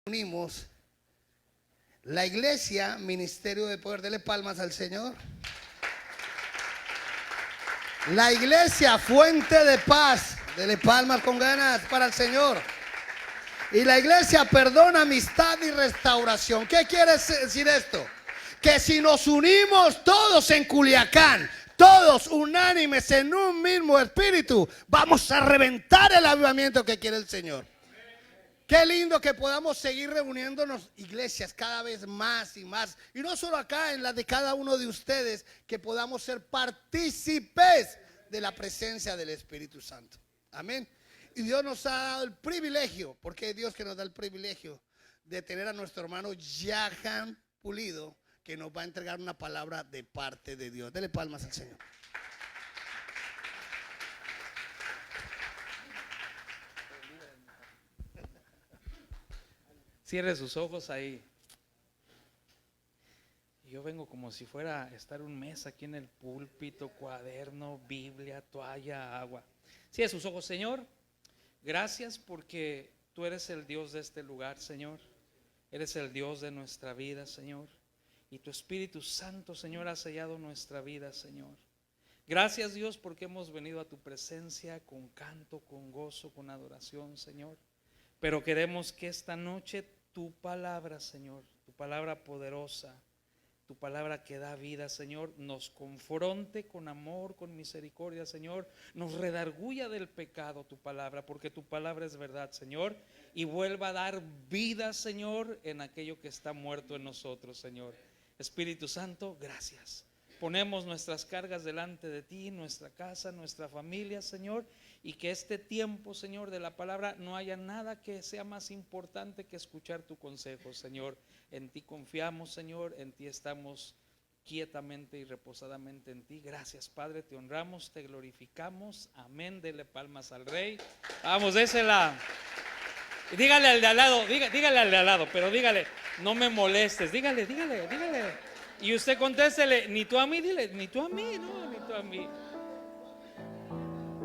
Unimos la iglesia, ministerio de poder. Dele palmas al Señor. La iglesia, fuente de paz. Dele palmas con ganas para el Señor. Y la iglesia, perdón, amistad y restauración. ¿Qué quiere decir esto? Que si nos unimos todos en Culiacán, todos unánimes en un mismo espíritu, vamos a reventar el avivamiento que quiere el Señor. Qué lindo que podamos seguir reuniéndonos, iglesias, cada vez más y más. Y no solo acá, en la de cada uno de ustedes, que podamos ser partícipes de la presencia del Espíritu Santo. Amén. Y Dios nos ha dado el privilegio, porque es Dios que nos da el privilegio de tener a nuestro hermano Jahan Pulido, que nos va a entregar una palabra de parte de Dios. Dele palmas al Señor. Cierre sus ojos ahí. Yo vengo como si fuera a estar un mes aquí en el púlpito, cuaderno, Biblia, toalla, agua. Cierre sus ojos. Señor, gracias porque tú eres el Dios de este lugar, Señor. Eres el Dios de nuestra vida, Señor. Y tu Espíritu Santo, Señor, ha sellado nuestra vida, Señor. Gracias, Dios, porque hemos venido a tu presencia con canto, con gozo, con adoración, Señor. Pero queremos que esta noche tu palabra, Señor, tu palabra poderosa, tu palabra que da vida, Señor, nos confronte con amor, con misericordia, Señor. Nos redarguya del pecado tu palabra, porque tu palabra es verdad, Señor. Y vuelva a dar vida, Señor, en aquello que está muerto en nosotros, Señor. Espíritu Santo, gracias. Ponemos nuestras cargas delante de ti, nuestra casa, nuestra familia, Señor, y que este tiempo, Señor, de la palabra no haya nada que sea más importante que escuchar tu consejo, Señor. En ti confiamos, Señor, en ti estamos quietamente y reposadamente en ti. Gracias, Padre, te honramos, te glorificamos. Amén. Dele palmas al Rey. Vamos, désela. Y dígale al de al lado, dígale al de al lado, pero dígale, no me molestes, dígale. Y usted contéstele, ni tú a mí, dile, ni tú a mí, no, ni tú a mí.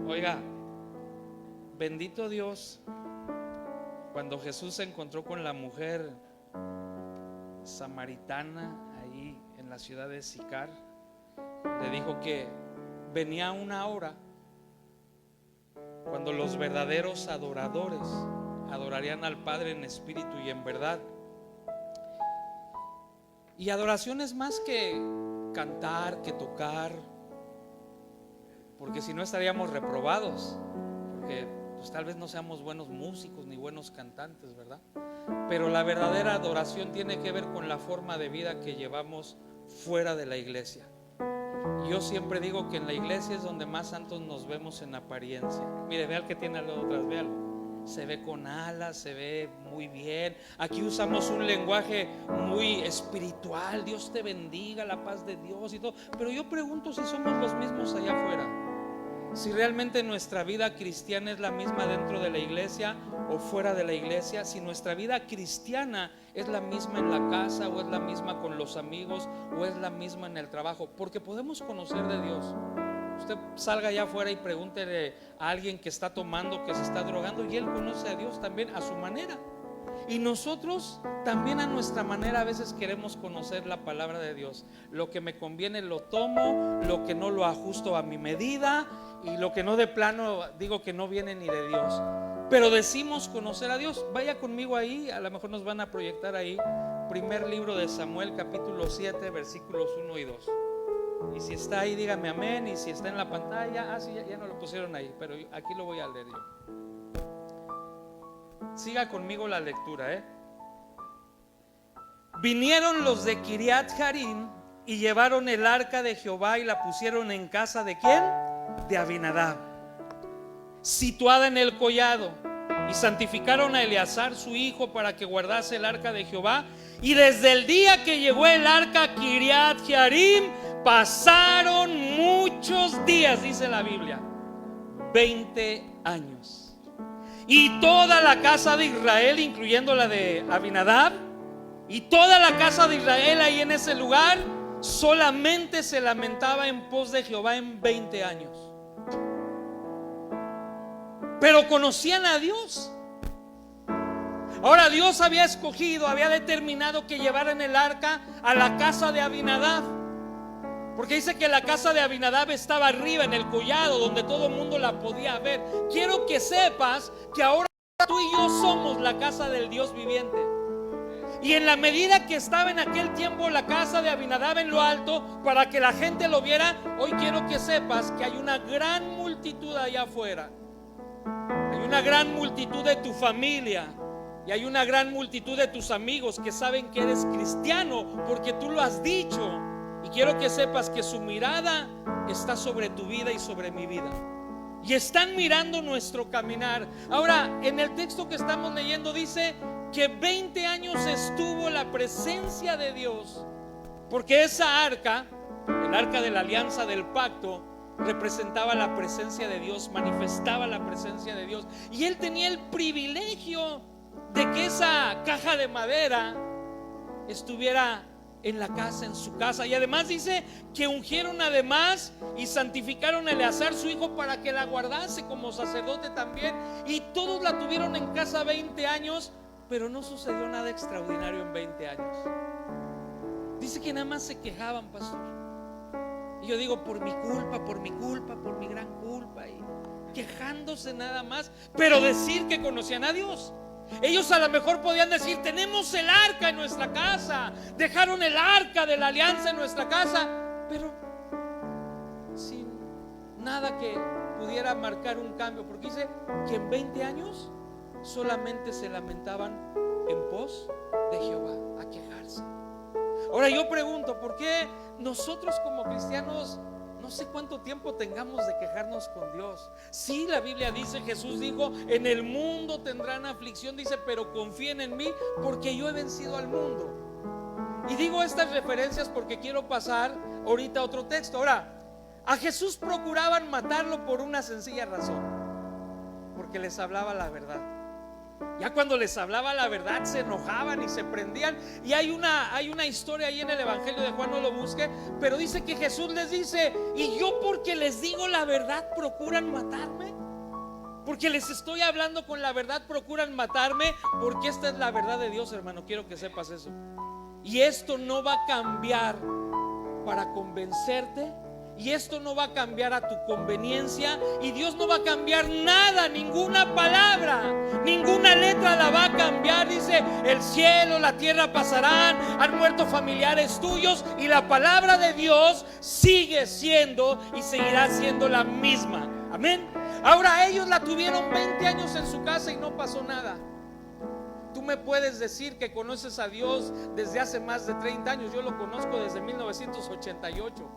Oiga, bendito Dios, cuando Jesús se encontró con la mujer samaritana ahí en la ciudad de Sicar, le dijo que venía una hora cuando los verdaderos adoradores adorarían al Padre en espíritu y en verdad. Y adoración es más que cantar, que tocar, porque si no estaríamos reprobados, porque pues tal vez no seamos buenos músicos ni buenos cantantes, ¿verdad? Pero la verdadera adoración tiene que ver con la forma de vida que llevamos fuera de la iglesia. Yo siempre digo que en la iglesia es donde más santos nos vemos en apariencia. Mire, vea el que tiene al lado atrás, véalo. Se ve con alas, se ve muy bien. Aquí usamos un lenguaje muy espiritual. Dios te bendiga, la paz de Dios y todo. Pero yo pregunto si somos los mismos allá afuera. Si realmente nuestra vida cristiana es la misma dentro de la iglesia o fuera de la iglesia. Si nuestra vida cristiana es la misma en la casa o es la misma con los amigos o es la misma en el trabajo. Porque podemos conocer de Dios. Usted salga allá afuera y pregúntele a alguien que está tomando, que se está drogando, y él conoce a Dios también a su manera. Y nosotros también a nuestra manera a veces queremos conocer la palabra de Dios. Lo que me conviene lo tomo, lo que no lo ajusto a mi medida, y lo que no de plano digo que no viene ni de Dios. Pero decimos conocer a Dios. Vaya conmigo ahí, a lo mejor nos van a proyectar ahí. Primer libro de Samuel, capítulo 7, versículos 1 y 2. Y si está ahí, dígame amén. Y si está en la pantalla, sí, ya no lo pusieron ahí, pero aquí lo voy a leer yo. Siga conmigo la lectura, Vinieron los de Kiriat Jearim y llevaron el arca de Jehová y la pusieron en casa ¿de quién? De Abinadab, situada en el collado. Y santificaron a Eleazar su hijo para que guardase el arca de Jehová. Y desde el día que llegó el arca a Kiriat Jearim pasaron muchos días, dice la Biblia, 20 años. Y toda la casa de Israel, incluyendo la de Abinadab, y toda la casa de Israel ahí en ese lugar, solamente se lamentaba en pos de Jehová en 20 años. Pero conocían a Dios. Ahora Dios había escogido, había determinado que llevaran el arca a la casa de Abinadab, porque dice que la casa de Abinadab estaba arriba en el collado donde todo el mundo la podía ver. Quiero que sepas que ahora tú y yo somos la casa del Dios viviente. Y en la medida que estaba en aquel tiempo la casa de Abinadab en lo alto, para que la gente lo viera, hoy quiero que sepas que hay una gran multitud allá afuera. Hay una gran multitud de tu familia y hay una gran multitud de tus amigos que saben que eres cristiano porque tú lo has dicho. Y quiero que sepas que su mirada está sobre tu vida y sobre mi vida. Y están mirando nuestro caminar. Ahora, en el texto que estamos leyendo dice que 20 años estuvo la presencia de Dios, porque esa arca, el arca de la alianza del pacto, representaba la presencia de Dios, manifestaba la presencia de Dios. Y él tenía el privilegio de que esa caja de madera estuviera en la casa, en su casa. Y además dice que ungieron además y santificaron a Eleazar su hijo para que la guardase como sacerdote también. Y todos la tuvieron en casa 20 años, pero no sucedió nada extraordinario en 20 años. Dice que nada más se quejaban, pastor. Y yo digo, por mi culpa, por mi culpa, por mi gran culpa. Y quejándose nada más, pero decir que conocían a Dios. Ellos a lo mejor podían decir, tenemos el arca en nuestra casa, dejaron el arca de la alianza en nuestra casa, pero sin nada que pudiera marcar un cambio, porque dice que en 20 años solamente se lamentaban en pos de Jehová, a quejarse. Ahora yo pregunto, ¿por qué nosotros como cristianos no sé cuánto tiempo tengamos de quejarnos con Dios? Sí, la Biblia dice, Jesús dijo, en el mundo tendrán aflicción, dice, pero confíen en mí porque yo he vencido al mundo. Y digo estas referencias porque quiero pasar ahorita a otro texto. Ahora, a Jesús procuraban matarlo por una sencilla razón, porque les hablaba la verdad. Ya cuando les hablaba la verdad se enojaban y se prendían. Y hay una historia ahí en el Evangelio de Juan, no lo busque, pero dice que Jesús les dice, y yo porque les digo la verdad procuran matarme, porque les estoy hablando con la verdad procuran matarme, porque esta es la verdad de Dios, hermano, quiero que sepas eso. Y esto no va a cambiar para convencerte, y esto no va a cambiar a tu conveniencia, y Dios no va a cambiar nada, ninguna palabra, ninguna letra la va a cambiar. Dice, el cielo, la tierra pasarán, han muerto familiares tuyos, y la palabra de Dios sigue siendo y seguirá siendo la misma. Amén. Ahora ellos la tuvieron 20 años en su casa y no pasó nada. Tú me puedes decir que conoces a Dios desde hace más de 30 años. Yo lo conozco desde 1988.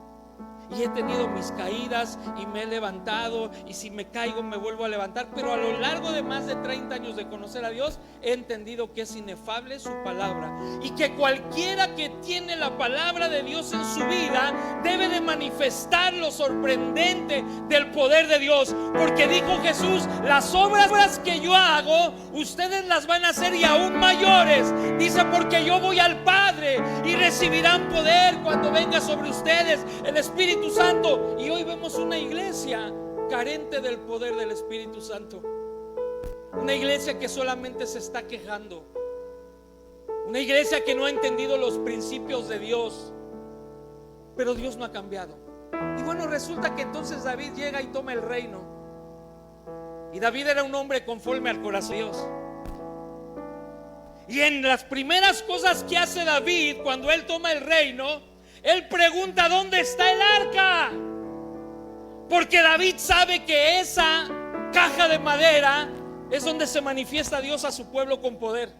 Y he tenido mis caídas y me he levantado, y si me caigo me vuelvo a levantar. Pero a lo largo de más de 30 años de conocer a Dios, he entendido que es inefable su palabra, y que cualquiera que tiene la palabra de Dios en su vida debe de manifestar lo sorprendente del poder de Dios. Porque dijo Jesús, las obras que yo hago ustedes las van a hacer y aún mayores. Dice, porque yo voy al Padre y recibirán poder cuando venga sobre ustedes el Espíritu Santo. Y hoy vemos una iglesia carente del poder del Espíritu Santo, una iglesia que solamente se está quejando, una iglesia que no ha entendido los principios de Dios. Pero Dios no ha cambiado. Y bueno, resulta que entonces David llega y toma el reino. Y David era un hombre conforme al corazón de Dios. Y en las primeras cosas que hace David cuando él toma el reino, él pregunta, ¿dónde está el arca? Porque David sabe que esa caja de madera es donde se manifiesta Dios a su pueblo con poder.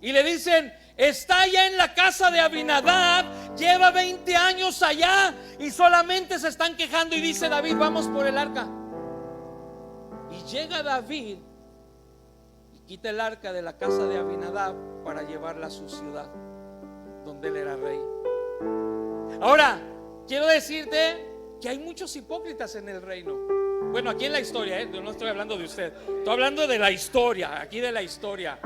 Y le dicen, está allá en la casa de Abinadab, lleva 20 años allá y solamente se están quejando. Y dice David, vamos por el arca. Y llega David y quita el arca de la casa de Abinadab para llevarla a su ciudad, donde él era rey. Ahora, quiero decirte que hay muchos hipócritas en el reino. Bueno, aquí en la historia, yo no estoy hablando de usted, estoy hablando de la historia, aquí de la historia.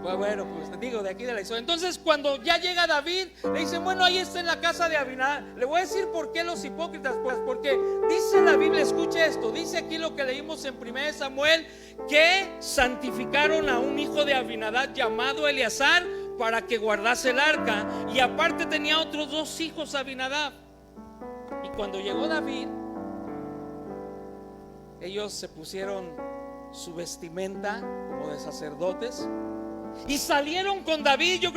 Bueno, pues te digo de aquí de la historia. Entonces cuando ya llega David, le dicen, bueno, ahí está en la casa de Abinadab. Le voy a decir por qué los hipócritas, pues porque dice la Biblia, escuche esto, dice aquí lo que leímos en 1 Samuel, que santificaron a un hijo de Abinadab llamado Eleazar para que guardase el arca, y aparte tenía otros 2 hijos Abinadab. Y cuando llegó David, ellos se pusieron su vestimenta como de sacerdotes y salieron con David. Yo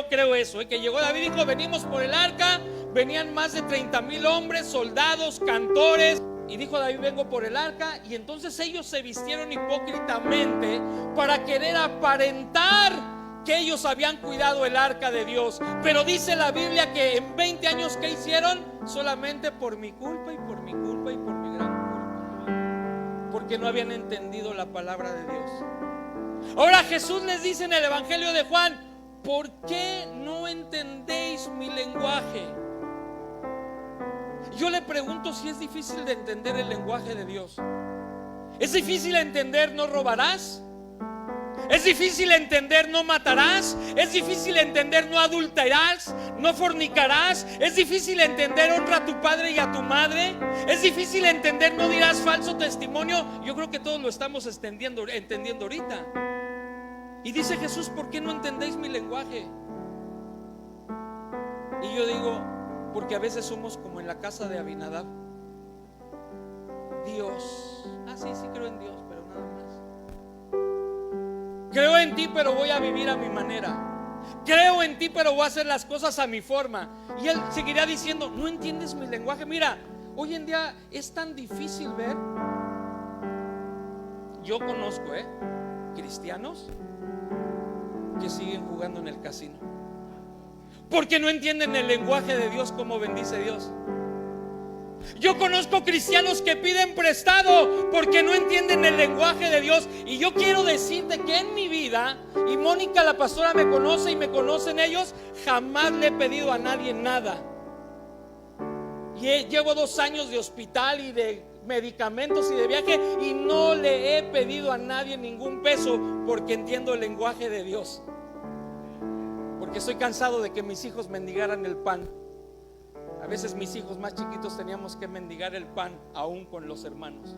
creo eso, que llegó David y dijo, venimos por el arca. Venían más de 30,000 hombres, soldados, cantores. Y dijo David, vengo por el arca. Y entonces ellos se vistieron hipócritamente para querer aparentar que ellos habían cuidado el arca de Dios. Pero dice la Biblia que en 20 años, ¿qué hicieron? Solamente por mi culpa y por mi culpa y por mi gran culpa, porque no habían entendido la palabra de Dios. Ahora Jesús les dice en el Evangelio de Juan, ¿por qué no entendéis mi lenguaje? Yo le pregunto si es difícil de entender el lenguaje de Dios. ¿Es difícil entender no robarás? ¿Es difícil entender no matarás? ¿Es difícil entender no adulterarás? ¿No fornicarás? ¿Es difícil entender honra a tu padre y a tu madre? ¿Es difícil entender no dirás falso testimonio? Yo creo que todos lo estamos entendiendo ahorita. Y dice Jesús, ¿por qué no entendéis mi lenguaje? Y yo digo, porque a veces somos como en la casa de Abinadab. Dios, sí creo en Dios, pero nada más. Creo en ti, pero voy a vivir a mi manera. Creo en ti, pero voy a hacer las cosas a mi forma. Y él seguirá diciendo, no entiendes mi lenguaje. Mira, hoy en día es tan difícil ver. Yo conozco cristianos que siguen jugando en el casino porque no entienden el lenguaje de Dios, como bendice Dios. Yo conozco cristianos que piden prestado porque no entienden el lenguaje de Dios. Y yo quiero decirte que en mi vida, y Mónica la pastora me conoce y me conocen ellos, jamás le he pedido a nadie nada. Y llevo 2 años de hospital y de medicamentos y de viaje, y no le he pedido a nadie ningún peso porque entiendo el lenguaje de Dios. Porque estoy cansado de que mis hijos mendigaran el pan. A veces mis hijos más chiquitos teníamos que mendigar el pan aún con los hermanos.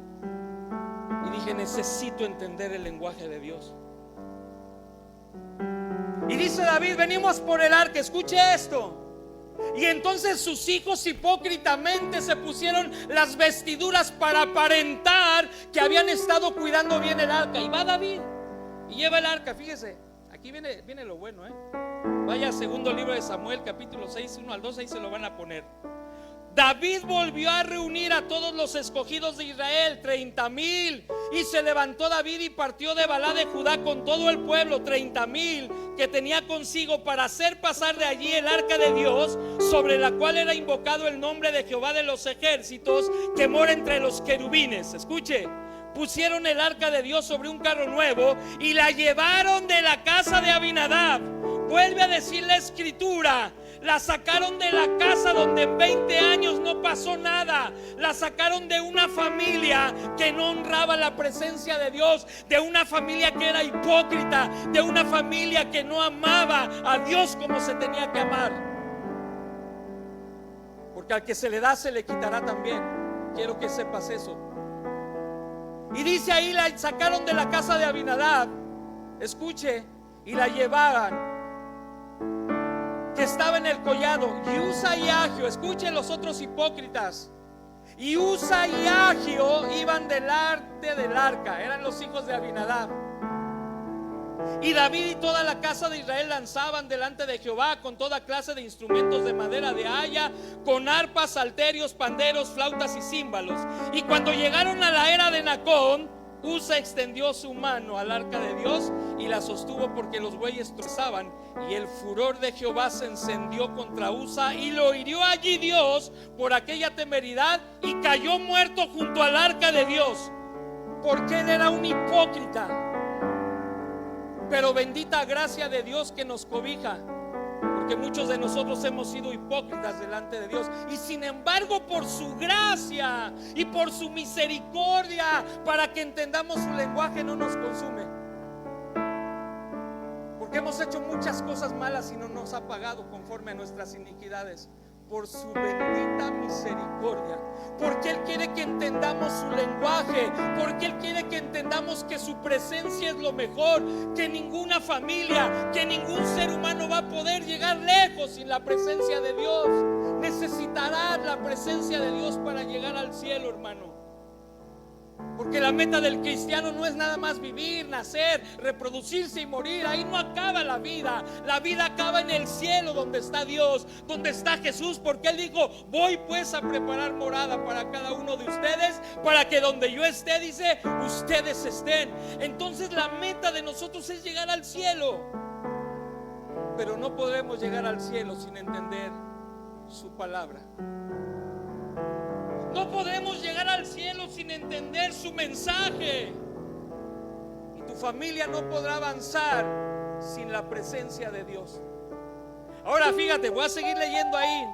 Y dije, necesito entender el lenguaje de Dios. Y dice David, venimos por el arca, escuche esto. Y entonces sus hijos hipócritamente se pusieron las vestiduras para aparentar que habían estado cuidando bien el arca. Y va David y lleva el arca, fíjese, aquí viene lo bueno, Vaya a segundo libro de Samuel, capítulo 6, 1 al 2, ahí se lo van a poner. David volvió a reunir a todos los escogidos de Israel, 30,000. Y se levantó David y partió de Balá de Judá con todo el pueblo, 30,000 que tenía consigo, para hacer pasar de allí el arca de Dios, sobre la cual era invocado el nombre de Jehová de los ejércitos, que mora entre los querubines. Escuche, pusieron el arca de Dios sobre un carro nuevo y la llevaron de la casa de Abinadab. Vuelve a decir la escritura, la sacaron de la casa donde en 20 años no pasó nada. La sacaron de una familia que no honraba la presencia de Dios, de una familia que era hipócrita, de una familia que no amaba a Dios como se tenía que amar. Porque al que se le da se le quitará también. Quiero que sepas eso. Y dice ahí, la sacaron de la casa de Abinadab, escuche, y la llevaban, que estaba en el collado. Y Usa y Agio, escuchen los otros hipócritas, y Usa y Agio iban delante del arca, eran los hijos de Abinadab. Y David y toda la casa de Israel danzaban delante de Jehová con toda clase de instrumentos de madera de haya, con arpas, salterios, panderos, flautas y címbalos. Y cuando llegaron a la era de Nacón, Usa extendió su mano al arca de Dios y la sostuvo porque los bueyes trozaban. Y el furor de Jehová se encendió contra Usa y lo hirió allí Dios por aquella temeridad, y cayó muerto junto al arca de Dios, porque él era un hipócrita. Pero bendita gracia de Dios que nos cobija, porque muchos de nosotros hemos sido hipócritas delante de Dios, y sin embargo por su gracia y por su misericordia, para que entendamos su lenguaje, no nos consume. Porque hemos hecho muchas cosas malas y no nos ha pagado conforme a nuestras iniquidades. Por su bendita misericordia, porque Él quiere que entendamos su lenguaje, porque Él quiere que entendamos que su presencia es lo mejor, que ninguna familia, que ningún ser humano va a poder llegar lejos sin la presencia de Dios. Necesitarás la presencia de Dios para llegar al cielo, hermano. Porque la meta del cristiano no es nada más vivir, nacer, reproducirse y morir. Ahí no acaba la vida. La vida acaba en el cielo, donde está Dios, donde está Jesús. Porque Él dijo: voy pues a preparar morada para cada uno de ustedes, para que donde yo esté, dice, ustedes estén. Entonces la meta de nosotros es llegar al cielo. Pero no podemos llegar al cielo sin entender su palabra. No podemos llegar al cielo sin entender su mensaje. Y tu familia no podrá avanzar sin la presencia de Dios. Ahora fíjate, voy a seguir leyendo ahí.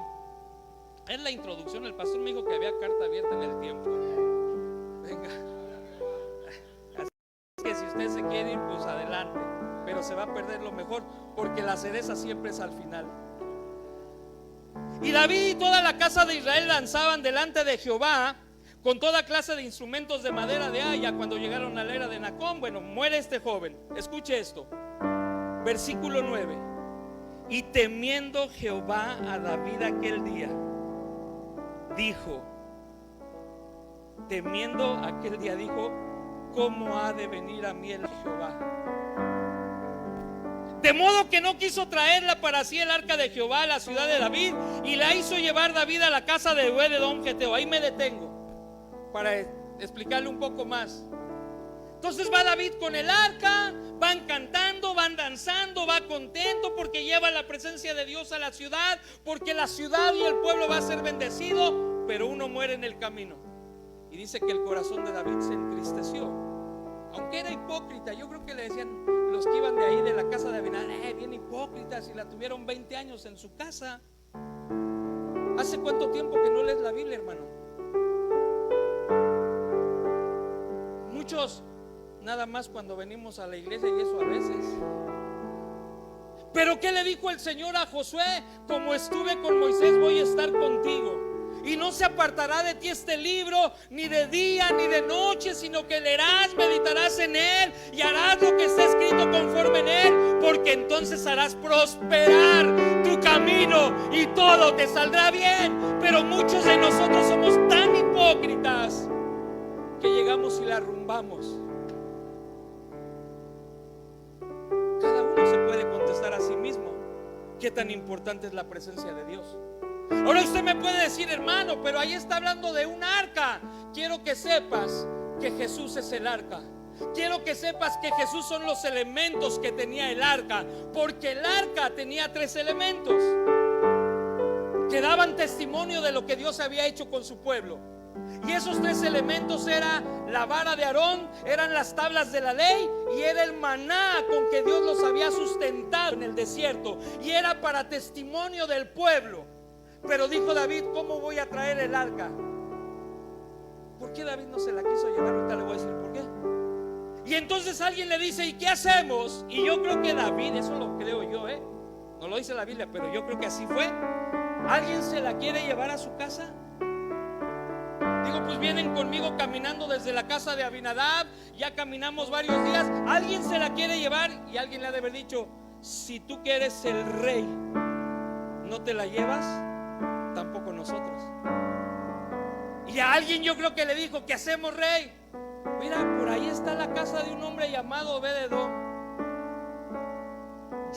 Es la introducción. El pastor me dijo que había carta abierta en el tiempo. Venga. Así que si usted se quiere ir, pues adelante. Pero se va a perder lo mejor, porque la cereza siempre es al final. Y David y toda la casa de Israel danzaban delante de Jehová con toda clase de instrumentos de madera de haya cuando llegaron a la era de Nacón. Bueno, muere este joven. Escuche esto. Versículo 9. Y temiendo Jehová a David aquel día, dijo, ¿cómo ha de venir a mí el Jehová? De modo que no quiso traerla para sí el arca de Jehová a la ciudad de David, y la hizo llevar David a la casa de Obed-edom geteo. Ahí me detengo para explicarle un poco más. Entonces va David con el arca, van cantando, van danzando, va contento porque lleva la presencia de Dios a la ciudad, porque la ciudad y el pueblo va a ser bendecido. Pero uno muere en el camino, y dice que el corazón de David se entristeció, aunque era hipócrita. Yo creo que le decían los que iban de ahí de la casa de Abinadab: bien hipócritas, y la tuvieron 20 años en su casa. ¿Hace cuánto tiempo que no lees la Biblia, hermano? Muchos nada más cuando venimos a la iglesia, y eso a veces. Pero ¿qué le dijo el Señor a Josué? Como estuve con Moisés, voy a estar contigo. Y no se apartará de ti este libro, ni de día ni de noche, sino que leerás, meditarás en él, y harás lo que está escrito conforme en él, porque entonces harás prosperar tu camino y todo te saldrá bien. Pero muchos de nosotros somos tan hipócritas que llegamos y la arrumbamos. Cada uno se puede contestar a sí mismo qué tan importante es la presencia de Dios. Ahora usted me puede decir: hermano, pero ahí está hablando de un arca. Quiero que sepas que Jesús es el arca. Quiero que sepas que Jesús son los elementos que tenía el arca, porque el arca tenía 3 elementos que daban testimonio de lo que Dios había hecho con su pueblo. Y esos 3 elementos era la vara de Aarón, eran las tablas de la ley, y era el maná con que Dios los había sustentado en el desierto, y era para testimonio del pueblo. Pero dijo David: ¿cómo voy a traer el arca? ¿Por qué David no se la quiso llevar? Ahorita le voy a decir por qué. Y entonces alguien le dice: ¿y qué hacemos? Y yo creo que David, eso lo creo yo, no lo dice la Biblia, pero yo creo que así fue. ¿Alguien se la quiere llevar a su casa? Digo, pues vienen conmigo caminando desde la casa de Abinadab, ya caminamos varios días. ¿Alguien se la quiere llevar? Y alguien le ha de haber dicho: si tú que eres el rey no te la llevas, tampoco nosotros. Y a alguien yo creo que le dijo: ¿qué hacemos, rey? Mira, por ahí está la casa de un hombre llamado Obed-edom.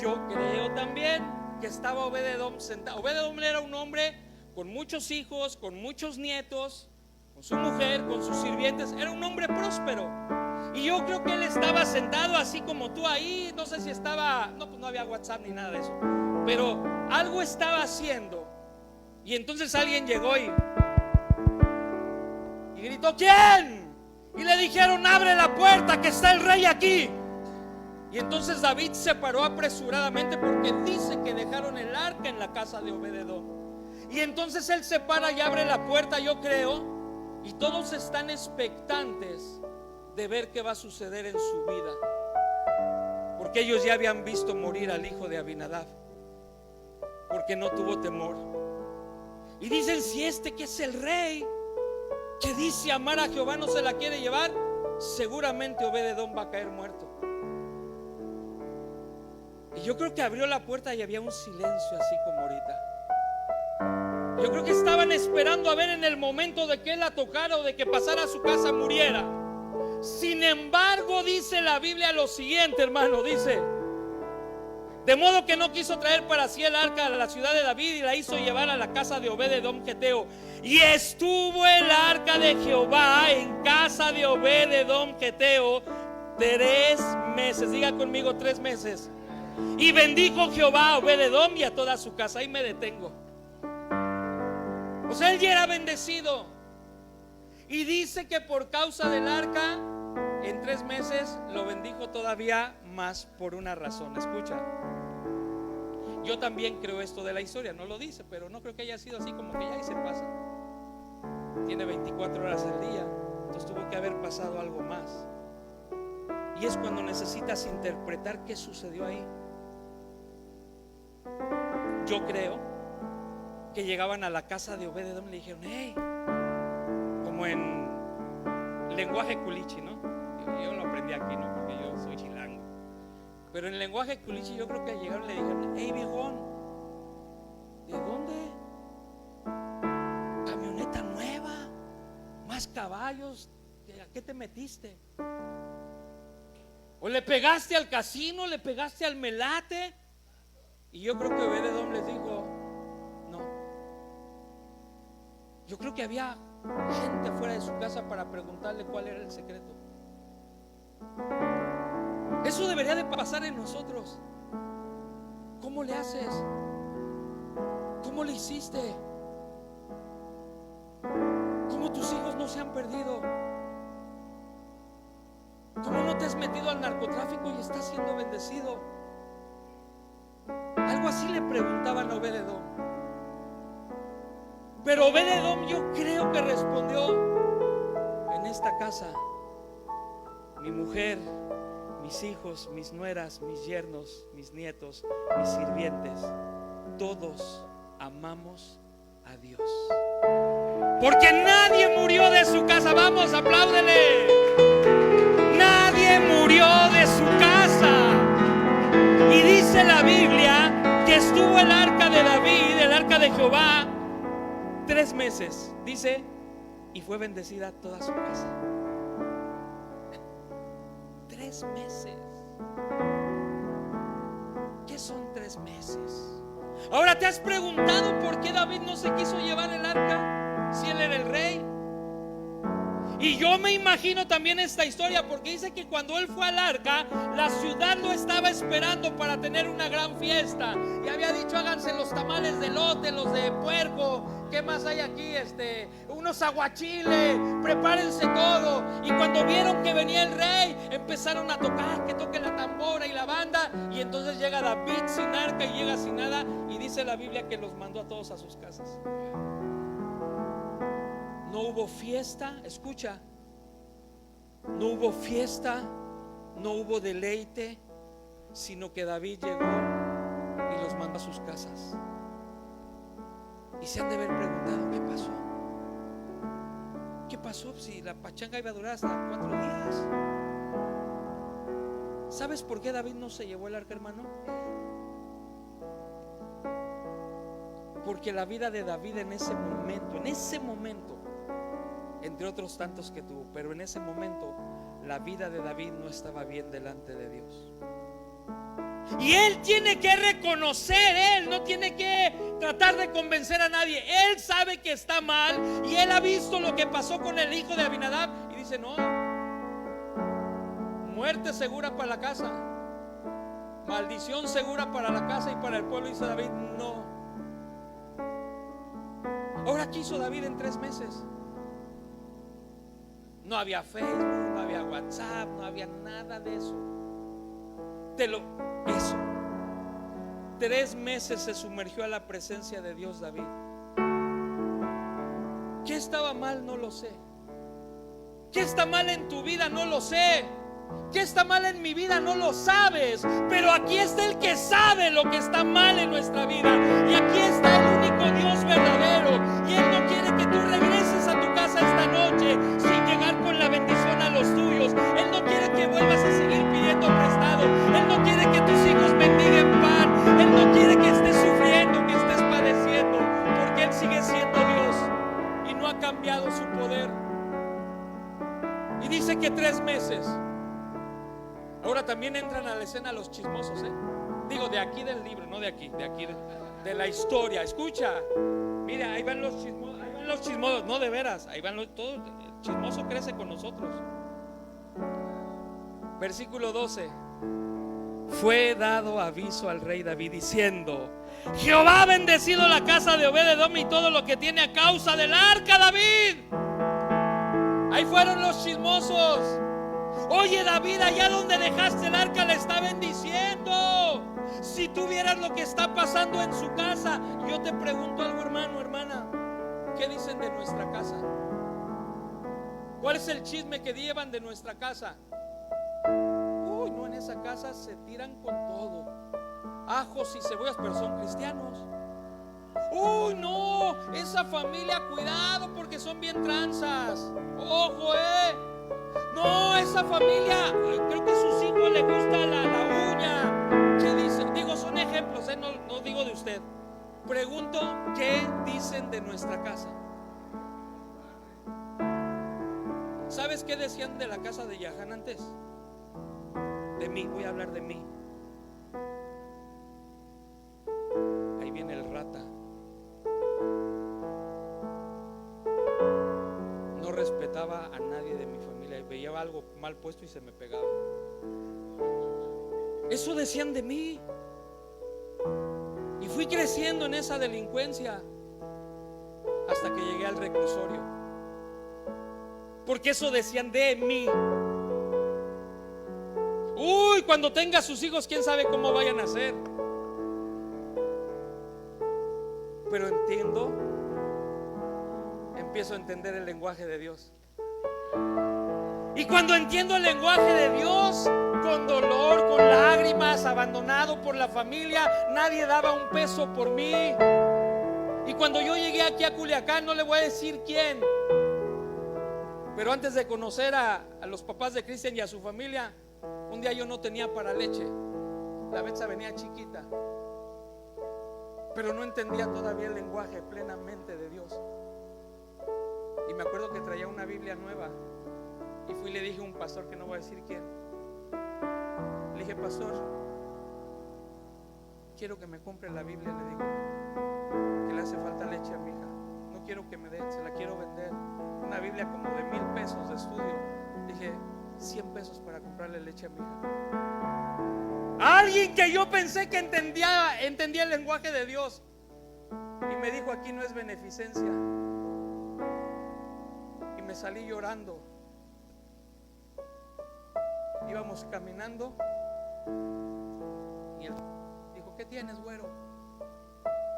Yo creo también que estaba Obed-edom sentado. Obed-edom era un hombre con muchos hijos, con muchos nietos, con su mujer, con sus sirvientes. Era un hombre próspero. Y yo creo que él estaba sentado así como tú ahí. No sé si estaba, no, pues no había WhatsApp ni nada de eso, pero algo estaba haciendo. Y entonces alguien llegó y gritó: ¿quién? Y le dijeron: abre la puerta, que está el rey aquí. Y entonces David se paró apresuradamente, porque dice que dejaron el arca en la casa de Obed-edom. Y entonces él se para y abre la puerta, yo creo, y todos están expectantes de ver qué va a suceder en su vida, porque porque ellos ya habían visto morir al hijo de Abinadab, porque no tuvo temor. Y dicen, si este que es el rey, que dice amar a Jehová, no se la quiere llevar, seguramente Obed-edom va a caer muerto. Y yo creo que abrió la puerta y había un silencio así como ahorita. Yo creo que estaban esperando a ver en el momento de que él la tocara o de que pasara a su casa muriera. Sin embargo, dice la Biblia lo siguiente, hermano, dice: de modo que no quiso traer para sí el arca a la ciudad de David y la hizo llevar a la casa de Obed-edom geteo. Y estuvo el arca de Jehová en casa de Obed-edom geteo 3 meses. Diga conmigo, 3 meses. Y bendijo Jehová a Obed-edom y a toda su casa. Ahí me detengo. O sea, él ya era bendecido. Y dice que por causa del arca, en 3 meses lo bendijo todavía más, por una razón. Escucha. Yo también creo esto de la historia, no lo dice, pero no creo que haya sido así como que ya y se pasa. Tiene 24 horas al día, entonces tuvo que haber pasado algo más. Y es cuando necesitas interpretar qué sucedió ahí. Yo creo que llegaban a la casa de Obed-edom y le dijeron: hey, como en lenguaje culichi, ¿no? Yo lo aprendí aquí, ¿no? Porque yo soy chilango. Pero en lenguaje culichi yo creo que llegaron y le dijeron: hey, viejón, ¿de dónde? Camioneta nueva, más caballos, ¿a qué te metiste? ¿O le pegaste al casino? ¿Le pegaste al melate? Y yo creo que Obed-edom les dijo: no. Yo creo que había gente fuera de su casa para preguntarle cuál era el secreto. Eso debería de pasar en nosotros. ¿Cómo le haces? ¿Cómo le hiciste? ¿Cómo tus hijos no se han perdido? ¿Cómo no te has metido al narcotráfico y estás siendo bendecido? Algo así le preguntaban a Obed-edom. Pero Obed-edom yo creo que respondió: en esta casa, mi mujer, mis hijos, mis nueras, mis yernos, mis nietos, mis sirvientes, todos amamos a Dios. Porque nadie murió de su casa. Vamos, apláudele. Nadie murió de su casa. Y dice la Biblia que estuvo el arca de David, el arca de Jehová, 3 meses. Dice, y fue bendecida toda su casa. 3 meses. ¿Qué son 3 meses? Ahora, ¿te has preguntado por qué David no se quiso llevar el arca si él era el rey? Y yo me imagino también esta historia, porque dice que cuando él fue al arca, la ciudad lo estaba esperando para tener una gran fiesta. Y había dicho: háganse los tamales de elote, los de puerco, ¿qué más hay aquí? Unos aguachiles, prepárense todo. Y cuando vieron que venía el rey, empezaron a tocar, que toque la tambora y la banda. Y entonces llega David sin arca y llega sin nada. Y dice la Biblia que los mandó a todos a sus casas. No hubo fiesta, escucha, no hubo fiesta, no hubo deleite, sino que David llegó y los mandó a sus casas. Y se han de haber preguntado: ¿qué pasó? ¿Qué pasó si la pachanga iba a durar hasta 4 días? ¿Sabes por qué David no se llevó el arca, hermano? Porque la vida de David en ese momento, entre otros tantos que tuvo, pero en ese momento la vida de David no estaba bien delante de Dios. Y él tiene que reconocer, él no tiene que tratar de convencer a nadie. Él sabe que está mal y él ha visto lo que pasó con el hijo de Abinadab y dice: no, muerte segura para la casa, maldición segura para la casa y para el pueblo. Dice David: no. Ahora, ¿qué hizo David en 3 meses? No había Facebook, no había WhatsApp, no había nada de eso. Eso. 3 meses se sumergió a la presencia de Dios David. ¿Qué estaba mal? No lo sé. ¿Qué está mal en tu vida? No lo sé. ¿Qué está mal en mi vida? No lo sabes, pero aquí está el que sabe lo que está mal en nuestra vida. Y aquí está el único Dios verdadero. Y Él no quiere que tú regreses a tu casa esta noche sin llegar con la bendición a los tuyos. Él no quiere que vuelvas a seguir pidiendo prestado. Él no quiere que tus hijos mendiguen pan. Él no quiere que estés sufriendo, que estés padeciendo, porque Él sigue siendo Dios y no ha cambiado su poder. Y dice que 3 meses. Ahora también entran a la escena los chismosos, Digo, de aquí del libro, no de aquí, de la historia. Escucha, mira, ahí van los chismosos, no, de veras, ahí van todo, el chismoso crece con nosotros. Versículo 12. Fue dado aviso al rey David diciendo: Jehová ha bendecido la casa de Obed-edom y todo lo que tiene a causa del arca, David. Ahí fueron los chismosos. Oye, David, allá donde dejaste el arca le está bendiciendo. Si tú vieras lo que está pasando en su casa. Yo te pregunto algo, hermano, hermana, ¿qué dicen de nuestra casa? ¿Cuál es el chisme que llevan de nuestra casa? Uy, no, en esa casa se tiran con todo, ajos y cebollas, pero son cristianos. Uy, no, esa familia, cuidado porque son bien tranzas. Ojo, no, esa familia, creo que a sus hijos les gusta la uña. ¿Qué dicen? Digo, son ejemplos, no digo de usted. Pregunto, ¿qué dicen de nuestra casa? ¿Sabes qué decían de la casa de Yahán antes? De mí, voy a hablar de mí. Ahí viene el rata. No respetaba a nadie de mi familia. Veía algo mal puesto y se me pegaba. Eso decían de mí. Y fui creciendo en esa delincuencia hasta que llegué al reclusorio, porque eso decían de mí. Uy, cuando tenga sus hijos, quién sabe cómo vayan a ser. Pero empiezo a entender el lenguaje de Dios. Y cuando entiendo el lenguaje de Dios, con dolor, con lágrimas, abandonado por la familia, nadie daba un peso por mí. Y cuando yo llegué aquí a Culiacán, no le voy a decir quién, pero antes de conocer a los papás de Cristian y a su familia, un día yo no tenía para leche. La Betsa venía chiquita, pero no entendía todavía el lenguaje plenamente de Dios. Y me acuerdo que traía una Biblia nueva. Y fui y le dije a un pastor, que no voy a decir quién. Le dije: pastor, quiero que me compre la Biblia. Le digo que le hace falta leche a mi hija. No quiero que me den, se la quiero vender. Una Biblia como de 1,000 pesos de estudio. Dije: 100 pesos para comprarle leche a mi hija. Alguien que yo pensé que entendía el lenguaje de Dios. Y me dijo: aquí no es beneficencia. Y me salí llorando. Íbamos caminando y él dijo: ¿qué tienes, güero?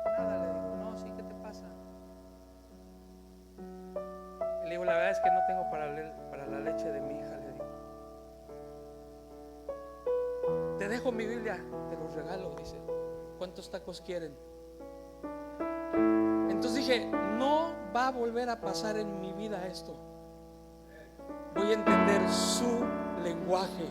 Nada, le digo. No, sí, ¿qué te pasa? Le digo: la verdad es que no tengo para la leche de mi hija. Le digo: te dejo mi Biblia, te los regalo. Dice: ¿cuántos tacos quieren? Entonces dije: no va a volver a pasar en mi vida esto. Voy a entender su lenguaje,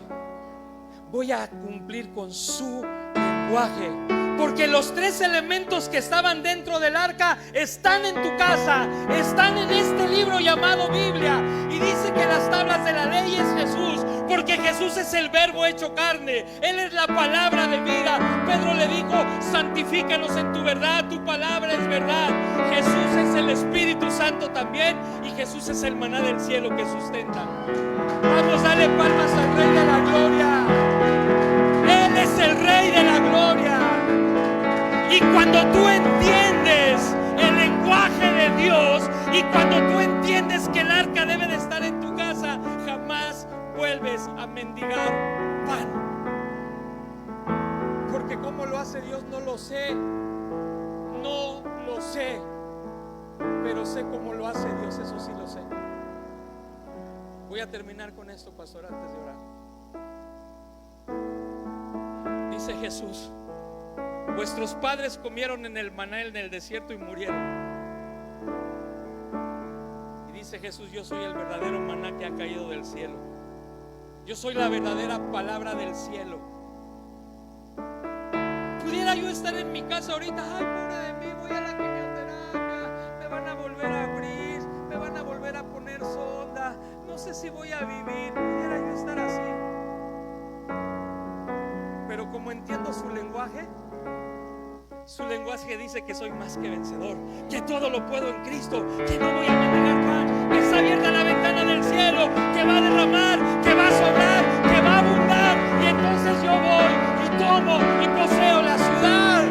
voy a cumplir con su lenguaje, porque los 3 elementos que estaban dentro del arca están en tu casa, están en este libro llamado Biblia. Y dice que las tablas de la ley es Jesús, porque Jesús es el verbo hecho carne, Él es la palabra de vida. Pedro le dijo: santifícanos en tu verdad, tu palabra es verdad. Jesús es el Espíritu Santo también, y Jesús es el maná del cielo que sustenta. Vamos, dale palmas al Rey de la Gloria. Él es el Rey de la Gloria. Y cuando tú entiendes el lenguaje de Dios, y cuando tú entiendes que el arca debe de estar en tu casa, jamás vuelves a mendigar pan. Porque cómo lo hace Dios no lo sé, no lo sé, pero sé cómo lo hace Dios, eso sí lo sé. Voy a terminar con esto, pastor, antes de orar. Dice Jesús: vuestros padres comieron en el maná en el desierto y murieron. Y dice Jesús: yo soy el verdadero maná que ha caído del cielo. Yo soy la verdadera palabra del cielo. Pudiera yo estar en mi casa ahorita: ay, pobre de mí, voy a la quimioterapia, me van a volver a abrir, me van a volver a poner sonda, no sé si voy a vivir. Pudiera yo estar así. Pero como entiendo su lenguaje dice que soy más que vencedor, que todo lo puedo en Cristo, que no voy a mendigar pan, que está abierta la ventana del cielo, que va a derramar, que va a sobrar, que va a abundar. Y entonces yo voy y tomo y poseo la ciudad,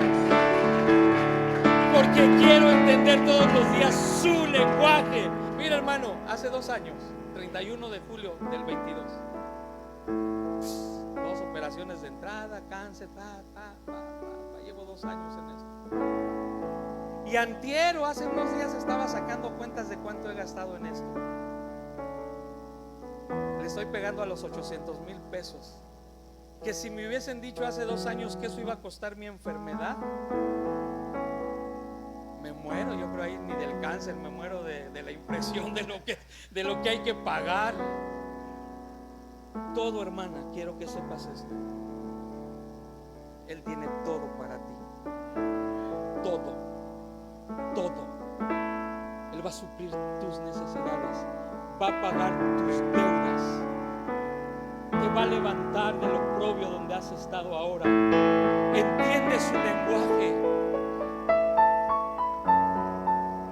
porque quiero entender todos los días su lenguaje. Mira, hermano, hace 2 años, 31 de julio del 22, 2 operaciones de entrada, cáncer, llevo 2 años en esto. Y antier, hace unos días, estaba sacando cuentas de cuánto he gastado en esto. Le estoy pegando a los 800,000 pesos. Que si me hubiesen dicho hace 2 años que eso iba a costar mi enfermedad, me muero. Yo creo ahí ni del cáncer, me muero de la impresión de lo que hay que pagar. Todo, hermana, quiero que sepas esto: Él tiene todo para ti. Todo. Él va a suplir tus necesidades, va a pagar tus deudas, te va a levantar del oprobio donde has estado ahora. Entiende su lenguaje.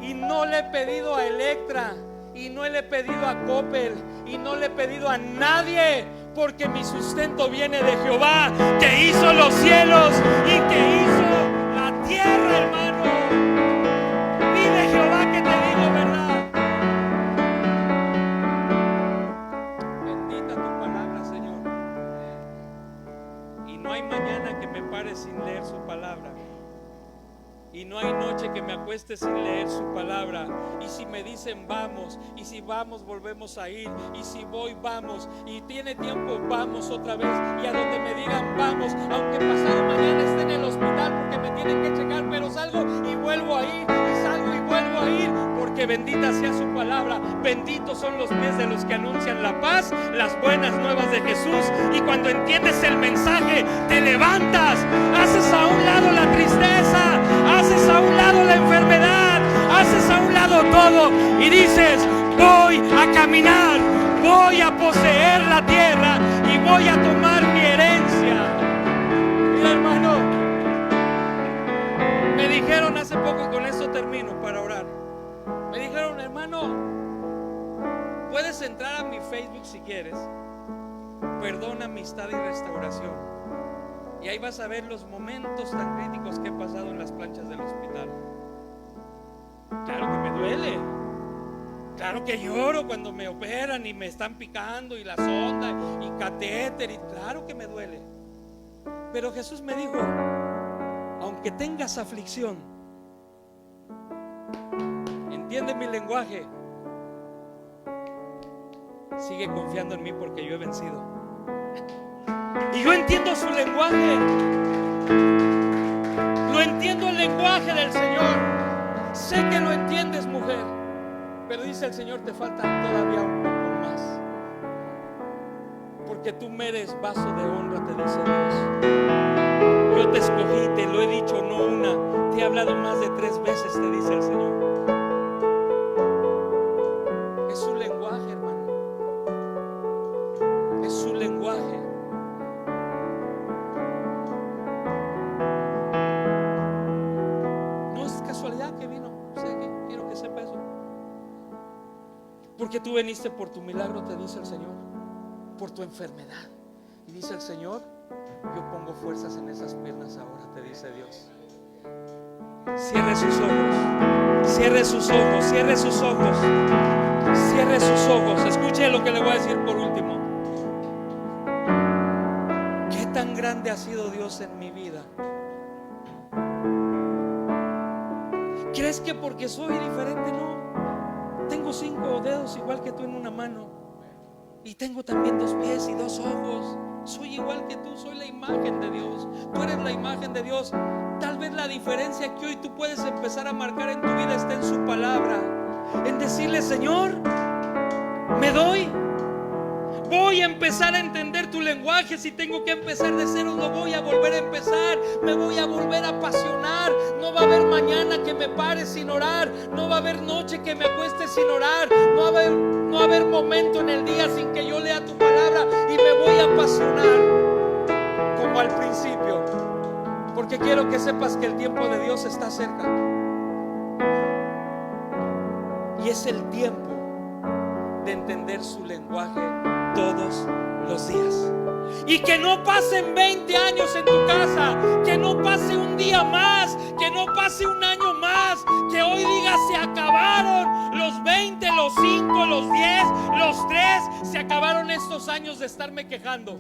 Y no le he pedido a Electra, y no le he pedido a Coppel, y no le he pedido a nadie, porque mi sustento viene de Jehová, que hizo los cielos y que hizo la tierra, hermano. Vive Jehová, que te digo verdad. Bendita tu palabra, Señor. Y no hay mañana que me pare sin leer su palabra. Y no hay noche que me acueste sin leer su palabra. Y si me dicen vamos, y si vamos volvemos a ir, y si voy vamos, y tiene tiempo vamos otra vez, y a donde me digan vamos, aunque pasado mañana esté en el hospital porque me tienen que checar, pero salgo y vuelvo a ir, y salgo y vuelvo a ir, porque bendita sea su palabra. Benditos son los pies de los que anuncian la paz, las buenas nuevas de Jesús. Y cuando entiendes el mensaje, te levantas, haces a un lado la tristeza, haces a un lado la enfermedad, haces a un lado todo y dices: voy a caminar, voy a poseer la tierra y voy a tomar mi herencia. Mira, hermano, me dijeron hace poco, y con esto termino para orar, me dijeron: hermano, puedes entrar a mi Facebook si quieres, Perdón, Amistad y Restauración, y ahí vas a ver los momentos tan críticos que he pasado en las planchas del hospital. Claro que me duele, claro que lloro cuando me operan y me están picando y la sonda y catéter, y claro que me duele. Pero Jesús me dijo: aunque tengas aflicción, entiende mi lenguaje, sigue confiando en mí, porque yo he vencido. Y yo entiendo su lenguaje. Lo entiendo, el lenguaje del Señor. Sé que lo entiendes, mujer, pero dice el Señor: te falta todavía un poco más, porque tú me eres vaso de honra, te dice Dios. Yo te escogí, te lo he dicho no una, te he hablado más de 3 veces, te dice el Señor. Es su lenguaje, hermano. Es su lenguaje. Porque tú viniste por tu milagro, te dice el Señor, por tu enfermedad. Y dice el Señor: yo pongo fuerzas en esas piernas ahora, te dice Dios. Cierre sus ojos, cierre sus ojos, cierre sus ojos, cierre sus ojos. Escuche lo que le voy a decir por último. ¿Qué tan grande ha sido Dios en mi vida? ¿Crees que porque soy diferente? No. Tengo 5 dedos igual que tú en una mano, y tengo también 2 pies y 2 ojos. Soy igual que tú, soy la imagen de Dios. Tú la imagen de Dios. Tal vez la diferencia que hoy tú puedes empezar a marcar en tu vida está en su palabra, en decirle: Señor, me doy. Voy a empezar a entender tu lenguaje. Si tengo que empezar de cero, lo voy a volver a empezar. Me voy a volver a apasionar. No va a haber mañana que me pare sin orar. No va a haber noche que me acueste sin orar. No va a haber momento en el día sin que yo lea tu palabra. Y me voy a apasionar como al principio, porque quiero que sepas que el tiempo de Dios está cerca. Y es el tiempo de entender su lenguaje todos los días. Y que no pasen 20 años en tu casa, que no pase un día más, que no pase un año más, que hoy digas: se acabaron los 20, los 5, los 10, los 3, se acabaron estos años de estarme quejando.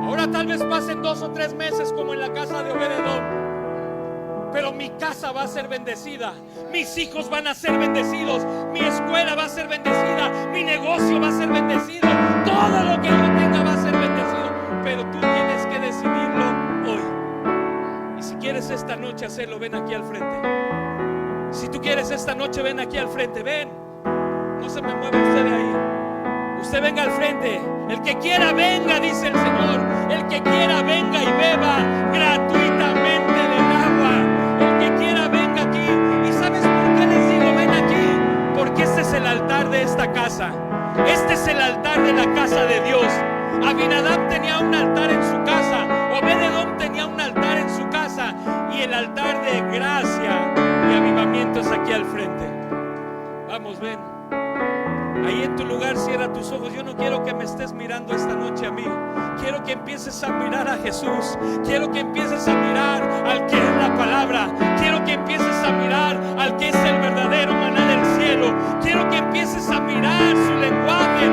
Ahora tal vez pasen 2 o 3 meses como en la casa de Obed-Edom, pero mi casa va a ser bendecida, mis hijos van a ser bendecidos, mi escuela va a ser bendecida, mi negocio va a ser bendecido, todo lo que yo tenga va a ser bendecido. Pero tú tienes que decidirlo hoy. Y si quieres esta noche hacerlo, ven aquí al frente. Si tú quieres esta noche, ven aquí al frente. Ven, no se me mueva usted de ahí. Usted venga al frente. El que quiera venga, dice el Señor. El que quiera venga y beba gratuitamente del agua. El que quiera venga aquí. ¿Y sabes por qué les digo ven aquí? Porque este es el altar de esta casa. Este es el altar de la casa de Dios. Abinadab tenía un altar en su casa. Obed-Edom tenía un altar en su casa. Y el altar de gracia y avivamiento es aquí al frente. Vamos, ven. Ahí en tu lugar cierra tus ojos. Yo no quiero que me estés mirando esta noche a mí. Quiero que empieces a mirar a Jesús. Quiero que empieces a mirar al que es la palabra. Quiero que empieces a mirar al que es el verdadero maná del cielo. Quiero que empieces a mirar su lenguaje.